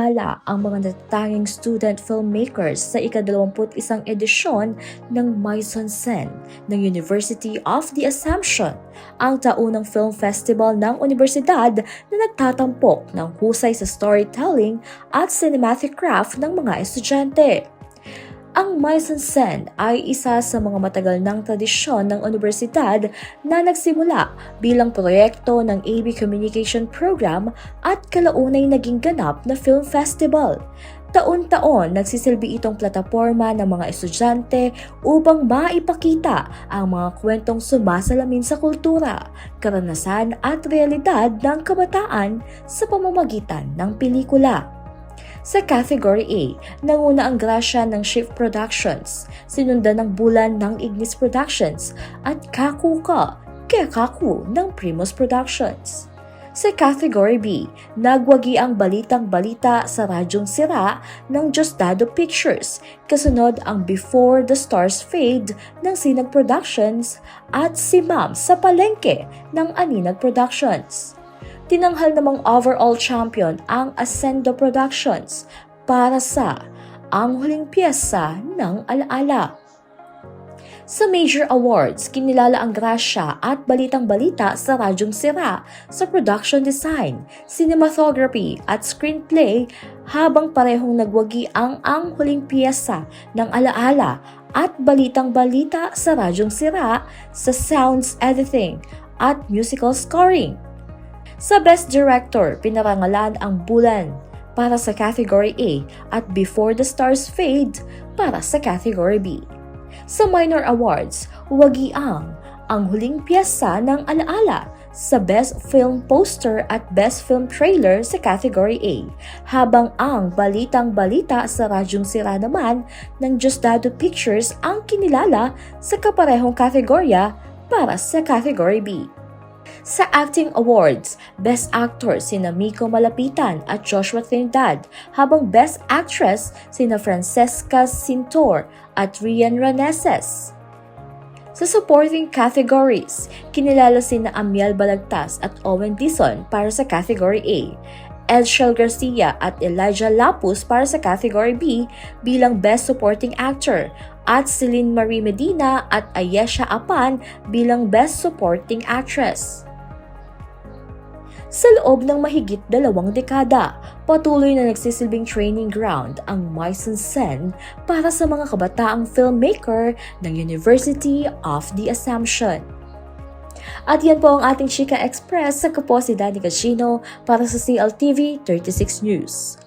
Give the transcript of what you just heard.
Ikinilala ang mga natatanging student filmmakers sa ika-21 edisyon ng Mise-en-Scène ng University of the Assumption, ang taunang film festival ng universidad na nagtatampok ng husay sa storytelling at cinematic craft ng mga estudyante. Ang Mise-en-Scène ay isa sa mga matagal ng tradisyon ng universidad na nagsimula bilang proyekto ng AB Communication Program at kalaunay naging ganap na film festival. Taon-taon nagsisilbi itong plataporma ng mga estudyante upang maipakita ang mga kwentong sumasalamin sa kultura, karanasan at realidad ng kabataan sa pamamagitan ng pelikula. Sa Category A, nanguna ang grasya ng Shift Productions, sinundan ng Bulan ng Ignis Productions at Kaku Ka, Kaya Kaku ng Primus Productions. Sa Category B, nagwagi ang Balitang Balita sa Radyong Sira ng Diosdado Pictures, kasunod ang Before the Stars Fade ng Sinag Productions at Si Ma'am sa Palengke ng Aninag Productions. Tinanghal namang overall champion ang Ascendo Productions para sa Ang Huling Piyesa ng Alaala. Sa major awards, kinilala ang grasya at Balitang Balita sa Radyong Sira sa production design, cinematography at screenplay, habang parehong nagwagi ang Huling Piyesa ng Alaala at Balitang Balita sa Radyong Sira sa sounds editing at musical scoring. Sa Best Director, pinarangalan ang Bulan para sa Category A at Before the Stars Fade para sa Category B. Sa minor awards, wagi ang Huling Piyesa ng Alaala sa Best Film Poster at Best Film Trailer sa Category A, habang ang Balitang Balita sa Radyong Sira naman ng Diosdado Pictures ang kinilala sa kaparehong kategorya para sa Category B. Sa Acting Awards, Best Actor sina Miko Malapitan at Joshua Trinidad, habang Best Actress sina Francesca Cintor at Rian Raneses. Sa supporting categories, kinilala sina Amiel Balagtas at Owen Dizon para sa Category A, Edshel Garcia at Elijah Lapus para sa Category B bilang Best Supporting Actor, at Celine Marie Medina at Ayesha Apan bilang Best Supporting Actress. Sa loob ng mahigit 2 dekada, patuloy na nagsisilbing training ground ang Mise-en-Scène para sa mga kabataang filmmaker ng University of the Assumption. At yan po ang ating Chika Express. Sa po si Danny Casino para sa CLTV 36 News.